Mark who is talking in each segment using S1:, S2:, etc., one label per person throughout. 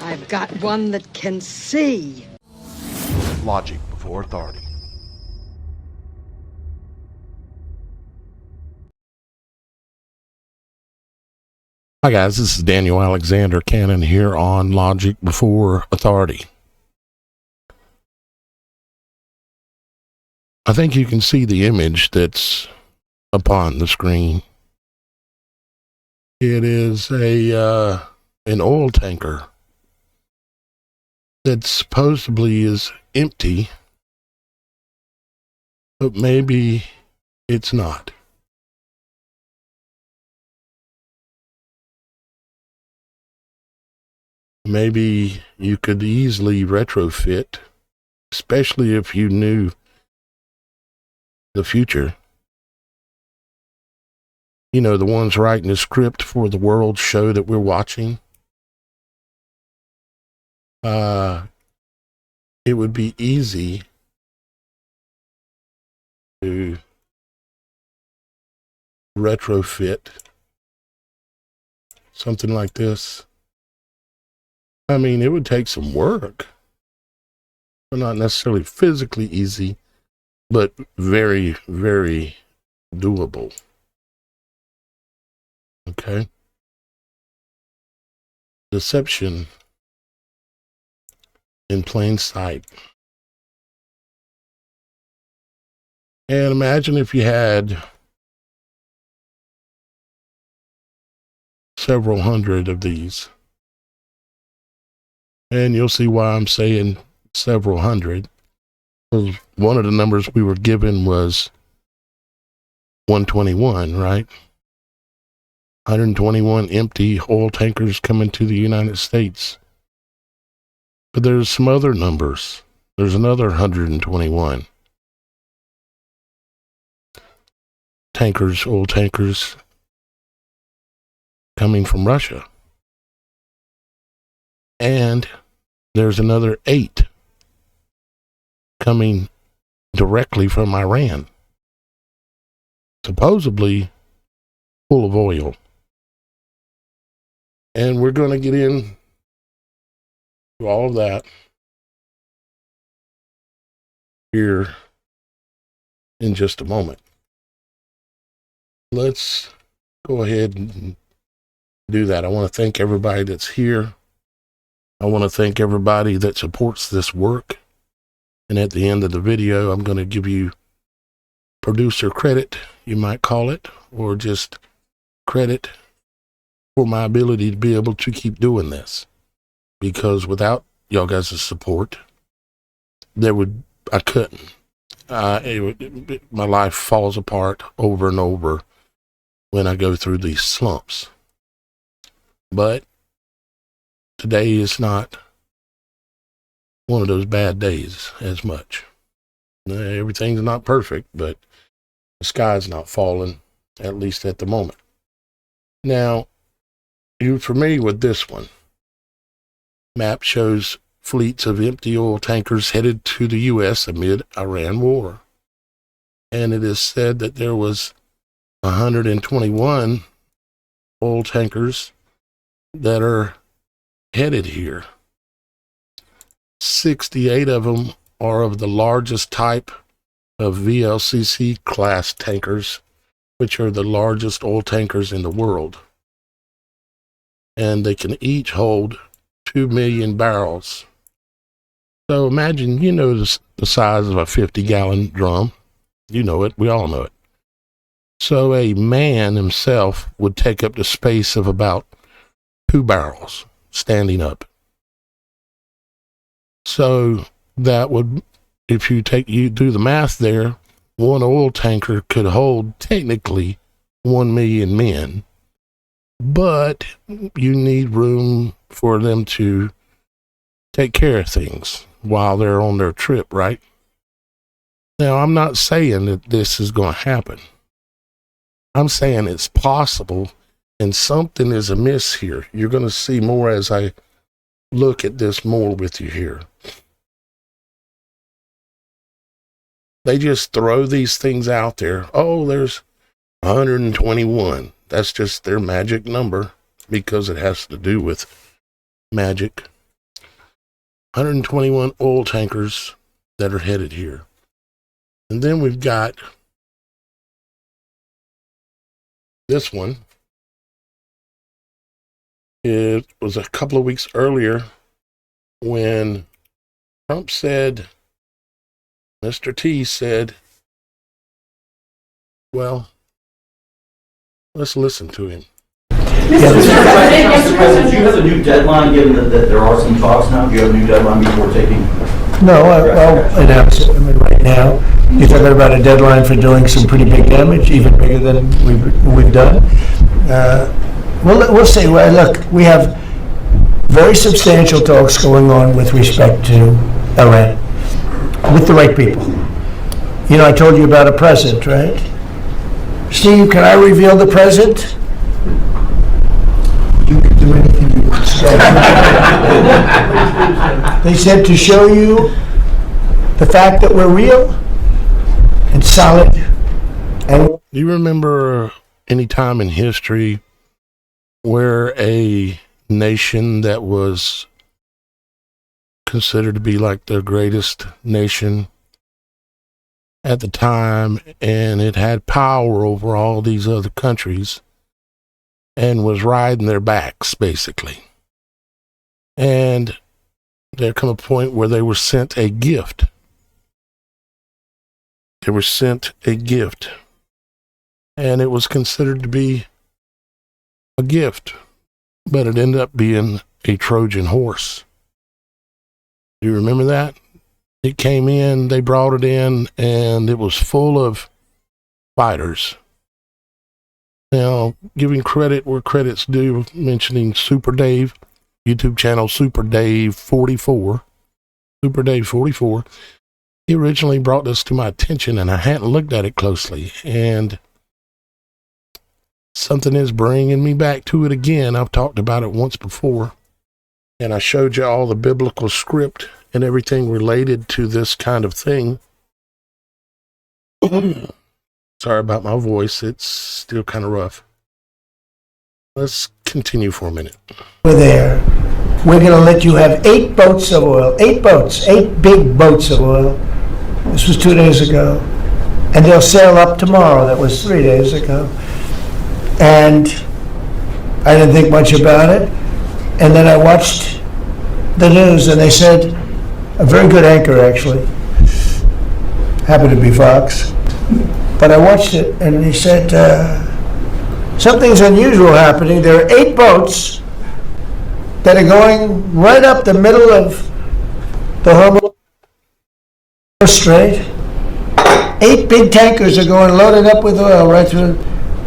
S1: I've got one that can see.
S2: Logic before authority.
S3: Hi guys, this is Daniel Alexander Cannon here on Logic Before Authority. I think you can see the image that's upon the screen. It is an oil tanker that supposedly is empty, but maybe it's not. Maybe you could easily retrofit, especially if you knew the future. You know, the ones writing the script for the world show that we're watching. It would be easy to retrofit something like this. I mean, it would take some work, but not necessarily physically easy, but very, very doable. Okay. Deception in plain sight. And imagine if you had several hundred of these. And you'll see why I'm saying several hundred. Because one of the numbers we were given was 121, right? 121 empty oil tankers coming to the United States. But there's some other numbers. There's another 121 tankers, oil tankers coming from Russia. And there's another 8 coming directly from Iran, supposedly full of oil. And we're going to get into all of that here in just a moment. Let's go ahead and do that. I want to thank everybody that's here. I want to thank everybody that supports this work. And at the end of the video, I'm going to give you producer credit, you might call it, or just credit for my ability to be able to keep doing this. Because without y'all guys' support, I couldn't. My life falls apart over and over when I go through these slumps. But today is not one of those bad days as much. Everything's not perfect, but the sky's not falling, at least at the moment. Now, you're familiar with this one. Map shows fleets of empty oil tankers headed to the U.S. amid Iran war. And it is said that there was 121 oil tankers that are headed here. 68 of them are of the largest type of VLCC class tankers, which are the largest oil tankers in the world. And they can each hold 2 million barrels. So imagine, you know, the size of a 50-gallon drum. You know it. We all know it. So a man himself would take up the space of about 2 barrels standing up. So that would, if you do the math there, one oil tanker could hold technically 1 million men. But you need room for them to take care of things while they're on their trip, right? Now, I'm not saying that this is going to happen. I'm saying it's possible, and something is amiss here. You're going to see more as I look at this more with you here. They just throw these things out there. Oh, there's 121. That's just their magic number because it has to do with magic 121 oil tankers that are headed here. And then we've got this one. It was a couple of weeks earlier when Trump said, Mr. T said, well, let's listen to him.
S4: Mr. President, do you have a new deadline, given that there are some talks now? Do you have a new deadline before taking?
S5: No, I'll announce it. I mean, right now, you're talking about a deadline for doing some pretty big damage, even bigger than we've done. We'll see. Well, look, we have very substantial talks going on with respect to Iran, with the right people. You know, I told you about a present, right? Steve, can I reveal the present? You can do anything you want. They said to show you the fact that we're real and solid. And
S3: do you remember any time in history where a nation that was considered to be like the greatest nation at the time, and it had power over all these other countries and was riding their backs, basically? And there come a point where they were sent a gift. They were sent a gift, and it was considered to be a gift, but it ended up being a Trojan horse. Do you remember that? It came in, they brought it in, and it was full of fighters. Now, giving credit where credit's due, mentioning Super Dave, YouTube channel Super Dave 44. Super Dave 44. He originally brought this to my attention, and I hadn't looked at it closely, and something is bringing me back to it again. I've talked about it once before, and I showed you all the biblical script and everything related to this kind of thing. Sorry about my voice. It's still kind of rough. Let's continue for a minute.
S5: we're there. We're going to let you have 8 boats of oil. 8 boats. 8 big boats of oil. This was 2 days ago. And they'll sail up tomorrow. That was 3 days ago. And I didn't think much about it. And then I watched the news, and they said, a very good anchor, actually, happened to be Fox. But I watched it, and he said, something's unusual happening. There are 8 boats that are going right up the middle of the Hormuz Strait. 8 big tankers are going loaded up with oil right through.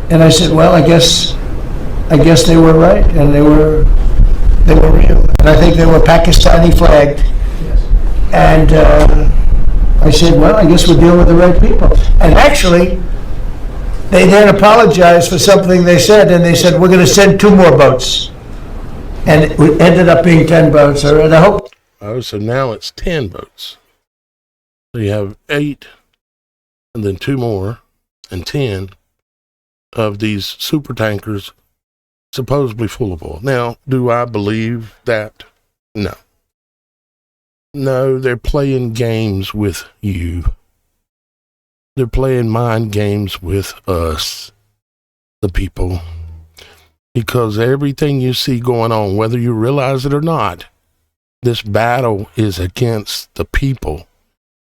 S5: And I said, well, I guess they were right, and they were real. And I think they were Pakistani flagged. And I said, well, I guess we're dealing with the right people. And actually, they then apologized for something they said, and they said, we're going to send 2 more boats. And it ended up being 10 boats. And I hope.
S3: Oh, so now it's 10 boats. So you have 8, and then 2 more, and 10 of these super tankers supposedly full of oil. Now, do I believe that? No. No, they're playing games with you. They're playing mind games with us, the people. Because everything you see going on, whether you realize it or not, this battle is against the people.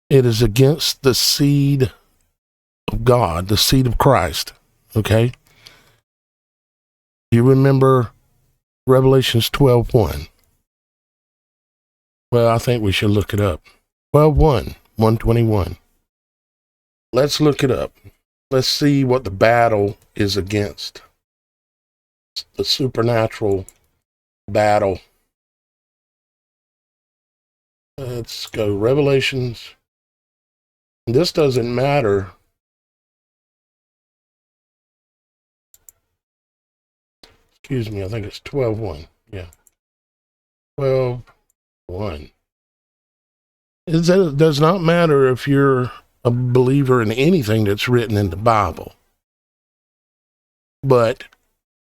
S3: It is against the seed of God, the seed of Christ. Okay? You remember Revelations 12:1? Well, I think we should look it up. 12:1, 121. Let's look it up. Let's see what the battle is against. The supernatural battle. Let's go Revelations. This doesn't matter. Excuse me, I think it's 12:1. Yeah. 12:1. It does not matter if you're a believer in anything that's written in the Bible. But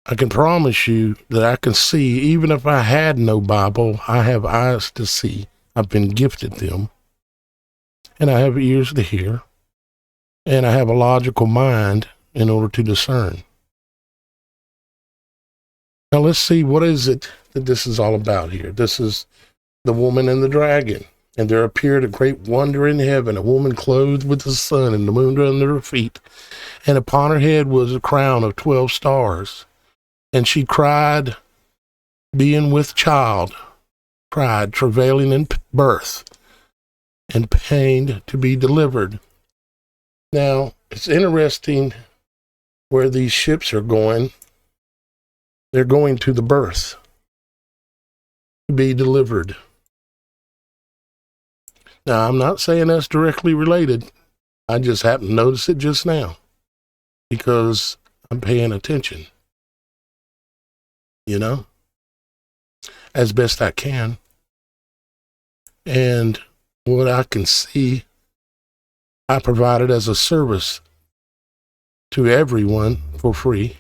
S3: I can promise you that I can see, even if I had no Bible, I have eyes to see I've been gifted them. And I have ears to hear. And I have a logical mind in order to discern. Now let's see, what is it that this is all about here? This is the woman and the dragon. And there appeared a great wonder in heaven, a woman clothed with the sun and the moon under her feet. And upon her head was a crown of 12 stars. And she cried, being with child, cried, travailing in birth, and pained to be delivered. Now, it's interesting where these ships are going. They're going to the birth, to be delivered. Now, I'm not saying that's directly related. I just happened to notice it just now because I'm paying attention, you know, as best I can. And what I can see, I provided as a service to everyone for free.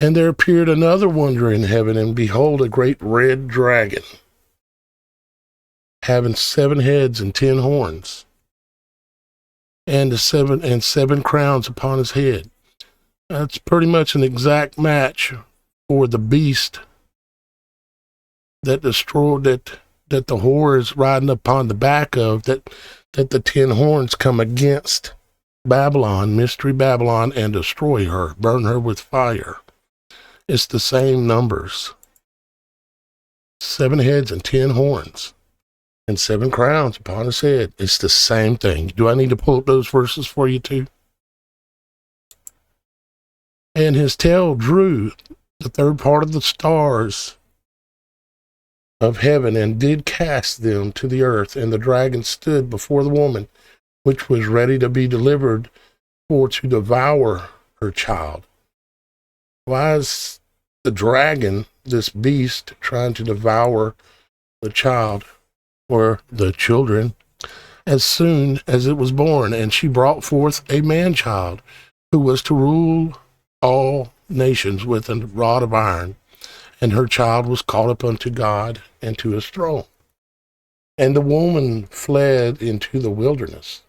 S3: And there appeared another wonder in heaven, and behold, a great red dragon, having 7 heads and 10 horns, and seven crowns upon his head. That's pretty much an exact match for the beast that destroyed that the whore is riding upon the back of, that the 10 horns come against Babylon, Mystery Babylon, and destroy her, burn her with fire. It's the same numbers. 7 heads and 10 horns, and 7 crowns upon his head. It's the same thing. Do I need to pull up those verses for you too? And his tail drew the third part of the stars of heaven, and did cast them to the earth. And the dragon stood before the woman, which was ready to be delivered, for to devour her child. Why is the dragon, this beast, trying to devour the child, or the children, as soon as it was born? And she brought forth a man-child, who was to rule all nations with a rod of iron. And her child was caught up unto God and to his throne. And the woman fled into the wilderness,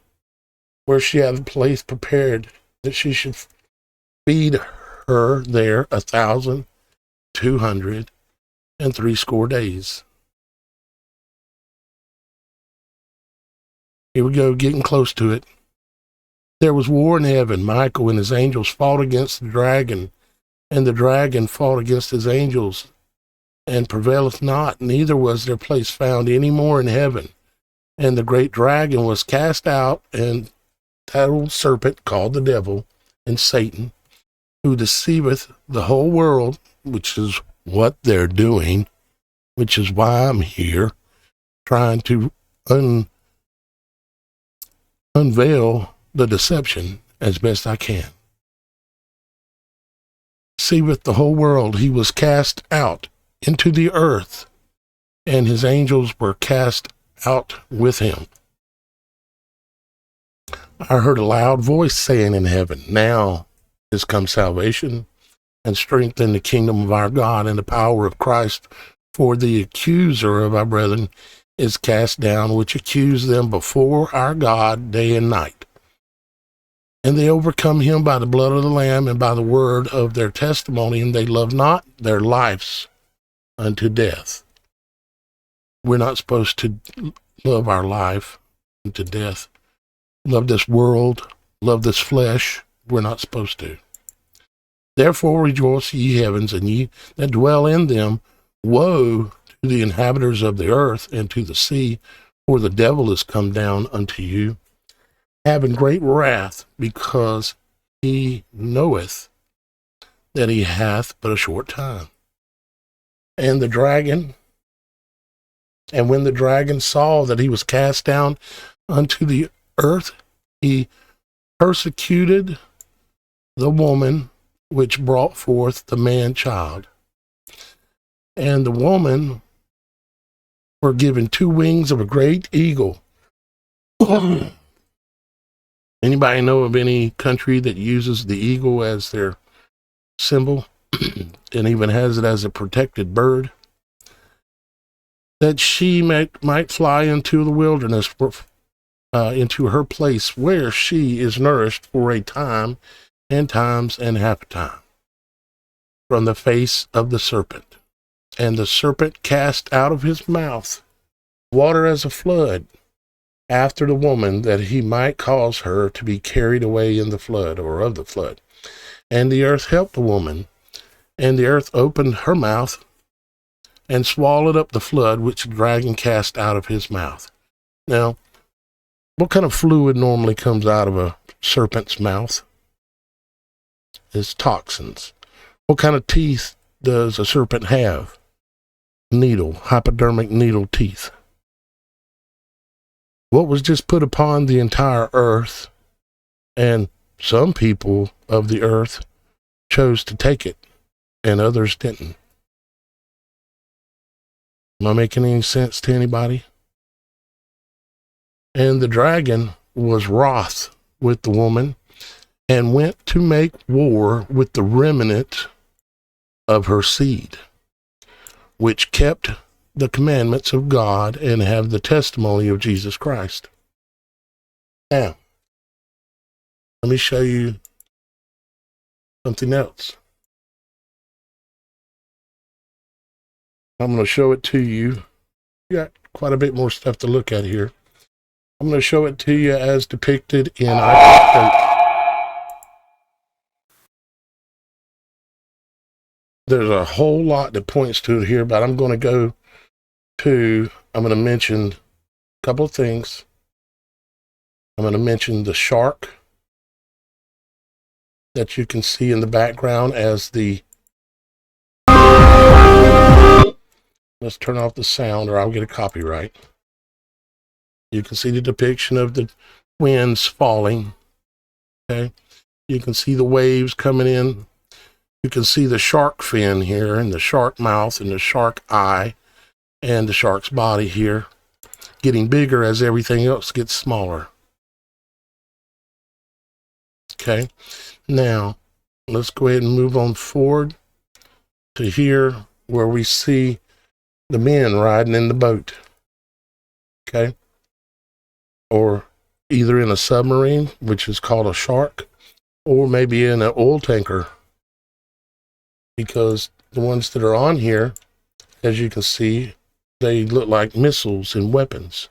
S3: where she had a place prepared that she should feed her there 1,260 days. Here we go, getting close to it. There was war in heaven. Michael and his angels fought against the dragon, and the dragon fought against his angels, and prevaileth not, neither was their place found any more in heaven. And the great dragon was cast out, and that old serpent called the devil and Satan, who deceiveth the whole world, which is what they're doing, which is why I'm here, trying to unveil the deception as best I can. Deceiveth the whole world. He was cast out into the earth, and his angels were cast out with him. I heard a loud voice saying in heaven, now is come salvation and strength in the kingdom of our God and the power of Christ, for the accuser of our brethren is cast down, which accused them before our God day and night. And they overcome him by the blood of the Lamb and by the word of their testimony, and they love not their lives unto death. We're not supposed to love our life unto death. Love this world, love this flesh. We're not supposed to. Therefore rejoice, ye heavens, and ye that dwell in them. Woe to the inhabitants of the earth and to the sea, for the devil is come down unto you, having great wrath, because he knoweth that he hath but a short time. And when the dragon saw that he was cast down unto the earth, he persecuted the woman which brought forth the man-child. And the woman were given 2 wings of a great eagle. Anybody know of any country that uses the eagle as their symbol and even has it as a protected bird? that she might fly into the wilderness, into her place where she is nourished for a time and times and half a time from the face of the serpent. And the serpent cast out of his mouth water as a flood after the woman, that he might cause her to be carried away in the flood, or of the flood. And the earth helped the woman, and the earth opened her mouth and swallowed up the flood which the dragon cast out of his mouth. Now, what kind of fluid normally comes out of a serpent's mouth? It's toxins. What kind of teeth does a serpent have? Hypodermic needle teeth. What was just put upon the entire earth, and some people of the earth chose to take it, and others didn't. Am I making any sense to anybody? And the dragon was wroth with the woman, and went to make war with the remnant of her seed, which kept the commandments of God and have the testimony of Jesus Christ. Now, let me show you something else. I'm going to show it to you. You got quite a bit more stuff to look at here. I'm going to show it to you as depicted in There's a whole lot that points to it here, but I'm going to mention a couple of things. I'm going to mention the shark that you can see in the background as let's turn off the sound or I'll get a copyright. You can see the depiction of the winds falling. Okay. You can see the waves coming in. You can see the shark fin here, and the shark mouth, and the shark eye, and the shark's body here, getting bigger as everything else gets smaller. Okay, now let's go ahead and move on forward to here where we see the men riding in the boat. Okay, or either in a submarine, which is called a shark, or maybe in an oil tanker. Because the ones that are on here, as you can see, they look like missiles and weapons.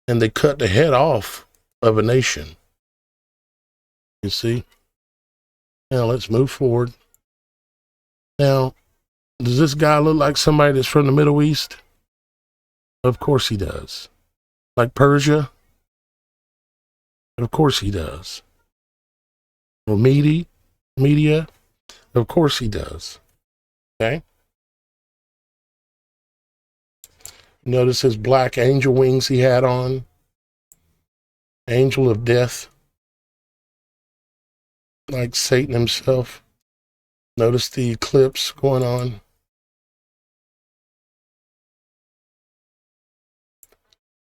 S3: And they cut the head off of a nation. You see? Now let's move forward. Now, does this guy look like somebody that's from the Middle East? Of course he does. Like Persia? Of course he does. Or Media? Of course he does. Okay? Notice his black angel wings he had on. Angel of death. Like Satan himself. Notice the eclipse going on.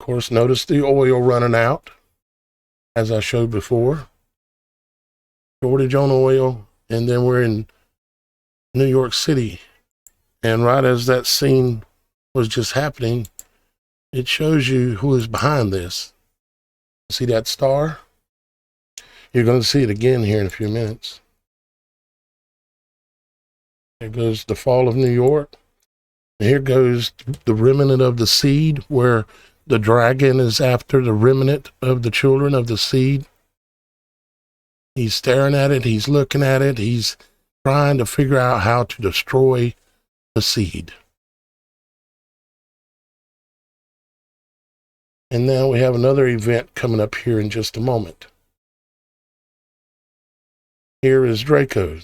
S3: Of course, notice the oil running out, as I showed before. Shortage on oil. And then we're in New York City. And right as that scene was just happening, it shows you who is behind this. See that star? You're going to see it again here in a few minutes. There goes the fall of New York. And here goes the remnant of the seed, where the dragon is after the remnant of the children of the seed. He's staring at it. He's looking at it. He's trying to figure out how to destroy the seed. And now we have another event coming up here in just a moment. Here is Draco.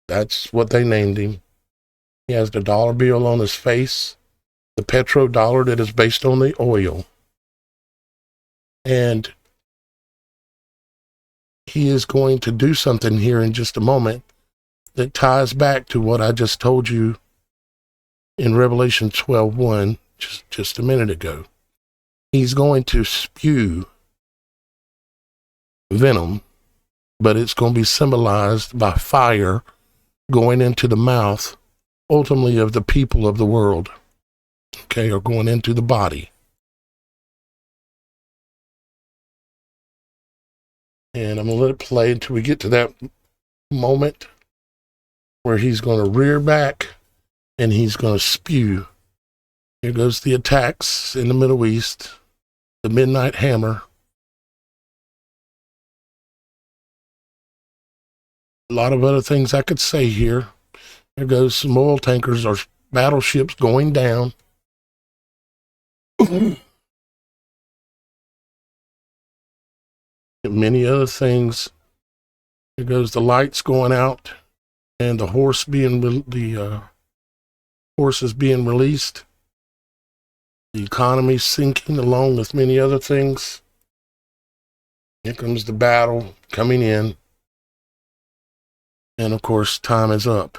S3: That's what they named him. He has the dollar bill on his face, the petrodollar that is based on the oil. And he is going to do something here in just a moment that ties back to what I just told you in Revelation 12:1 just a minute ago. He's going to spew venom, but it's going to be symbolized by fire going into the mouth, ultimately, of the people of the world. okay, are going into the body. And I'm going to let it play until we get to that moment where he's going to rear back and he's going to spew. Here goes the attacks in the Middle East, the midnight hammer. A lot of other things I could say here. There goes some oil tankers or battleships going down. And many other things. There goes the lights going out and the horses being released. The economy sinking along with many other things. Here comes the battle coming in. And of course, time is up.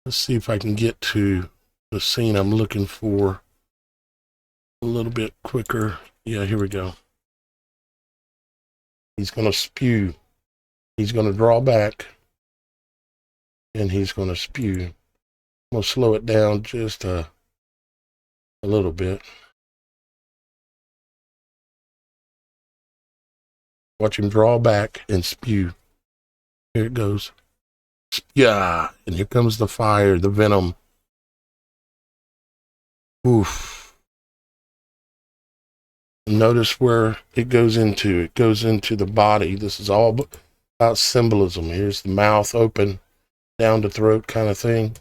S3: Let's see if I can get to the scene I'm looking for a little bit quicker. Yeah, here we go. He's going to spew. He's going to draw back. And he's going to spew. I'm going to slow it down just a little bit. Watch him draw back and spew. Here it goes. Yeah, and here comes the fire, the venom. Oof. Notice where it goes into. It goes into the body. This is all about symbolism. Here's the mouth open, down the throat kind of thing.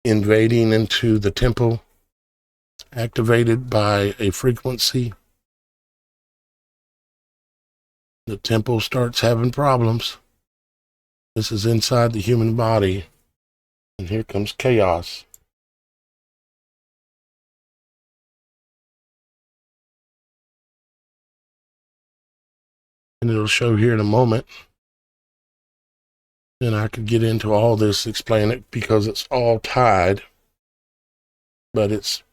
S3: Invading into the temple, activated by a frequency. The temple starts having problems. This is inside the human body. And here comes chaos. And it'll show here in a moment. And I could get into all this, explain it, because it's all tied. But it's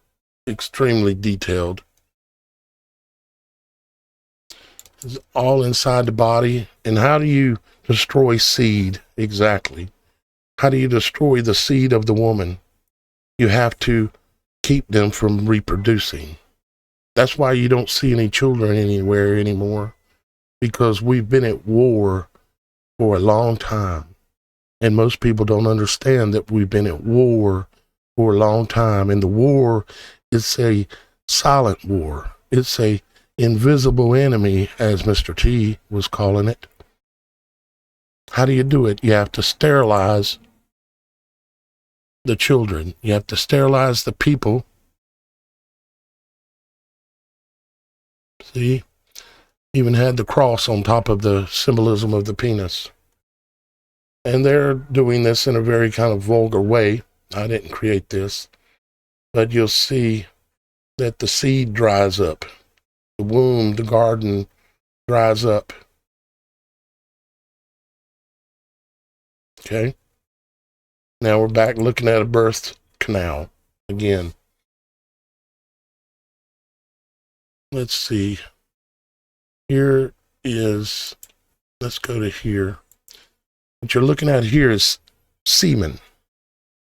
S3: extremely detailed. It's all inside the body. And how do you destroy seed exactly? How do you destroy the seed of the woman? You have to keep them from reproducing. That's why you don't see any children anywhere anymore, because we've been at war for a long time. And most people don't understand that we've been at war for a long time. And the war is a silent war. It's a invisible enemy, as Mr. T was calling it. How do you do it? You have to sterilize the children. You have to sterilize the people. See? Even had the cross on top of the symbolism of the penis. And they're doing this in a very kind of vulgar way. I didn't create this. But you'll see that the seed dries up. The womb, the garden dries up. Okay? Now we're back looking at a birth canal again. Let's see. Here is, let's go to here. What you're looking at here is semen.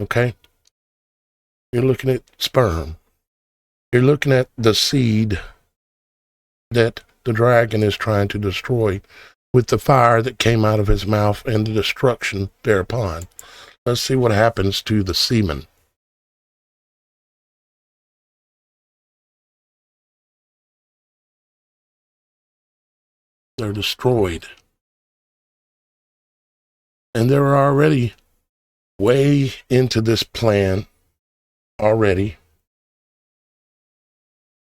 S3: Okay? You're looking at sperm. You're looking at the seed that the dragon is trying to destroy with the fire that came out of his mouth and the destruction thereupon. Let's see what happens to the semen. They're destroyed. And they're already way into this plan already.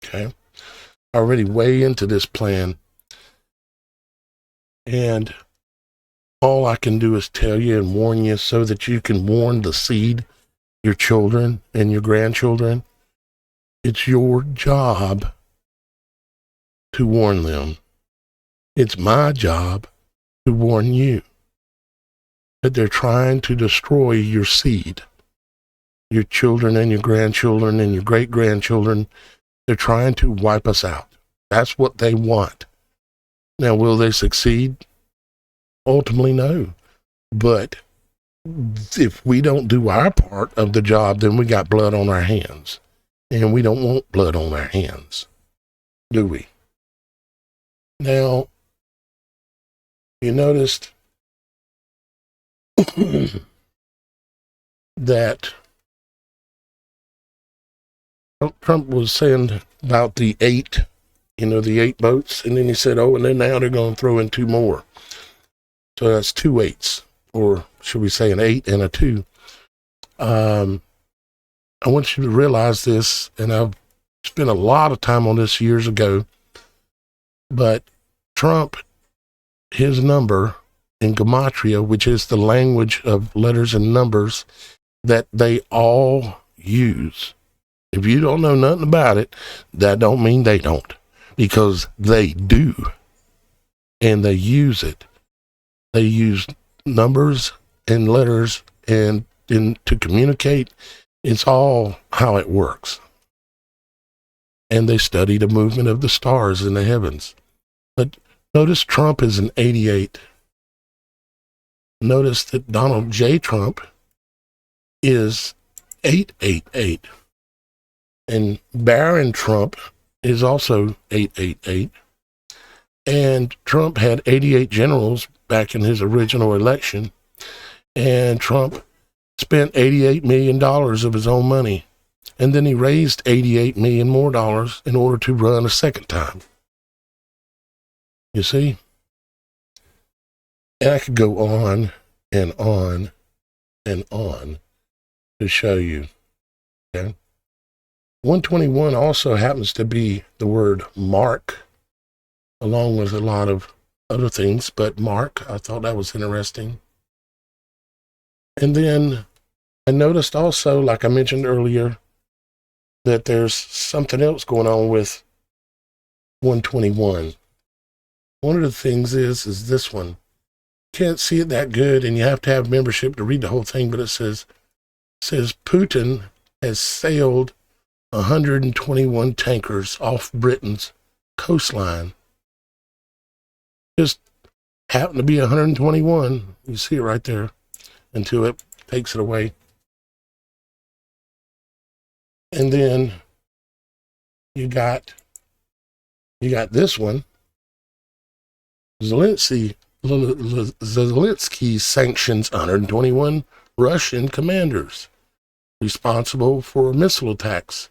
S3: Okay? Already way into this plan. And all I can do is tell you and warn you so that you can warn the seed, your children and your grandchildren. It's your job to warn them. It's my job to warn you that they're trying to destroy your seed, your children and your grandchildren and your great-grandchildren. They're trying to wipe us out. That's what they want. Now, will they succeed? Ultimately, no. But if we don't do our part of the job, then we got blood on our hands. And we don't want blood on our hands, do we? Now, you noticed that Trump was saying about the 8, the 8 boats, and then he said, oh, and then now they're going to throw in 2 more. So that's 2 8s, or should we say an 8 and a 2. I want you to realize this, and I've spent a lot of time on this years ago, but Trump, his number in gematria, which is the language of letters and numbers that they all use. If you don't know nothing about it, that don't mean they don't, because they do, and they use it. They use numbers and letters and to communicate. It's all how it works. And they study the movement of the stars in the heavens. But notice Trump is an 88. Notice that Donald J. Trump is 888. And Barron Trump is also 888. And Trump had 88 generals back in his original election. And Trump spent $88 million of his own money. And then he raised $88 million more in order to run a second time. You see? And I could go on and on and on to show you. Okay? 121 also happens to be the word mark, along with a lot of other things, but mark, I thought that was interesting. And then I noticed also, like I mentioned earlier, that there's something else going on with 121. One of the things is this one. Can't see it that good, and you have to have membership to read the whole thing, but it says Putin has sailed 121 tankers off Britain's coastline. Just happened to be 121. You see it right there until it takes it away. And then you got this one. Zelensky sanctions 121 Russian commanders responsible for missile attacks.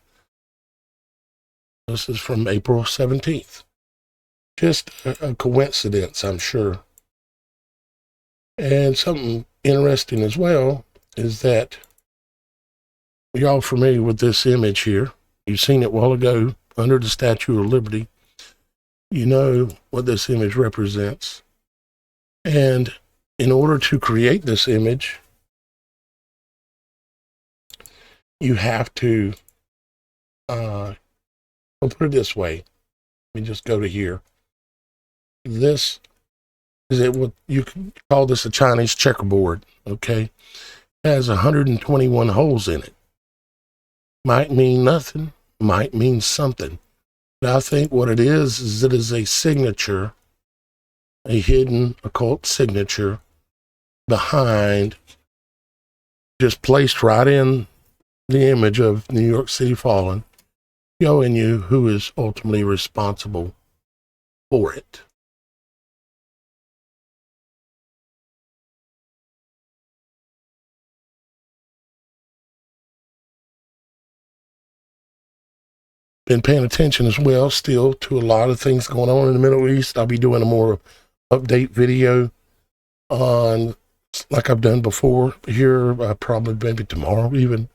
S3: This is from April 17th. Just a coincidence, I'm sure. And something interesting as well is that you're all familiar with this image here. You've seen it a while ago under the Statue of Liberty. You know what this image represents. And in order to create this image, you have to, I'll put it this way. Let me just go to here. This is what you can call this a Chinese checkerboard, okay? It has 121 holes in it. Might mean nothing, might mean something. But I think what it is it is a signature, a hidden occult signature behind, just placed right in the image of New York City fallen, showing you who is ultimately responsible for it. Been paying attention as well still to a lot of things going on in the Middle East. I'll be doing a more update video on, like I've done before here, probably maybe tomorrow even.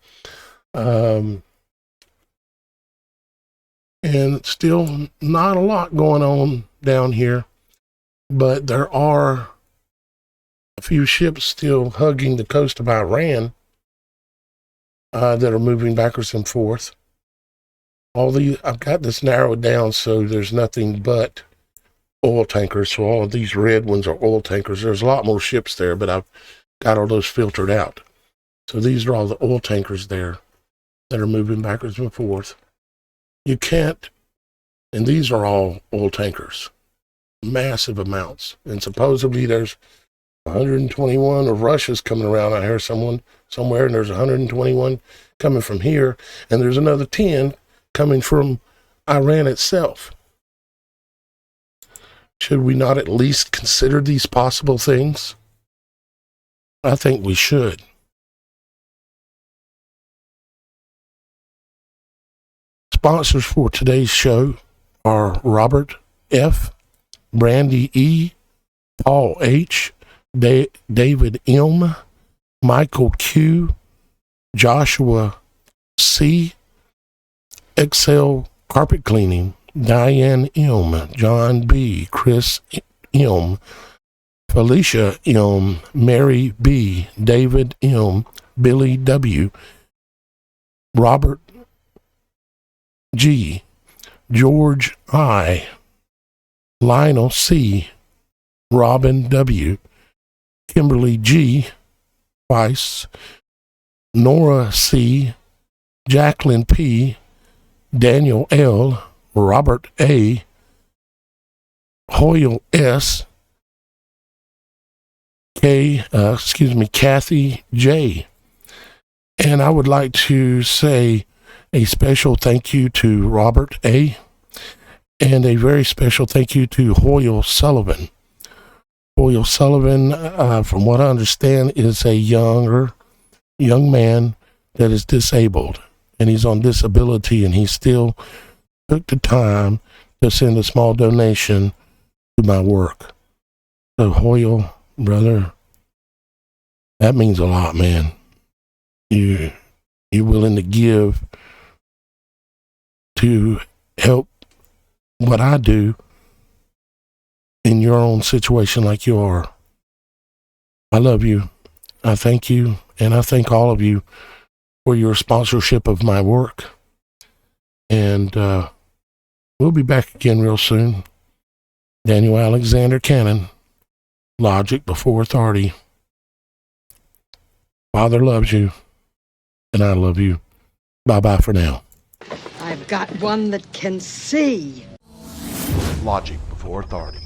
S3: And still not a lot going on down here, but there are a few ships still hugging the coast of Iran that are moving backwards and forth. I've got this narrowed down so there's nothing but oil tankers. So all of these red ones are oil tankers. There's a lot more ships there, but I've got all those filtered out. So these are all the oil tankers there that are moving backwards and forth. You can't, and these are all oil tankers, massive amounts. And supposedly there's 121 of Russia's coming around. I hear somewhere, and there's 121 coming from here, and there's another 10 coming from Iran itself. Should we not at least consider these possible things? I think we should. Sponsors for today's show are Robert F., Brandy E., Paul H., David M., Michael Q., Joshua C., Excel Carpet Cleaning, Diane M., John B., Chris M., Felicia M., Mary B., David M., Billy W., Robert G., George I., Lionel C., Robin W., Kimberly G., Weiss, Nora C., Jacqueline P., Daniel L., Robert A., Hoyle S., Kathy J. And I would like to say a special thank you to Robert A. and a very special thank you to Hoyle Sullivan. Hoyle Sullivan, from what I understand, is a young man that is disabled, and he's on disability, and he still took the time to send a small donation to my work. So Hoyle, brother, that means a lot, man. You're willing to give to help what I do in your own situation like you are. I love you. I thank you, and I thank all of you for your sponsorship of my work. And we'll be back again real soon. Daniel Alexander Cannon, Logic Before Authority. Father loves you, and I love you. Bye-bye for now.
S1: I've got one that can see.
S2: Logic Before Authority.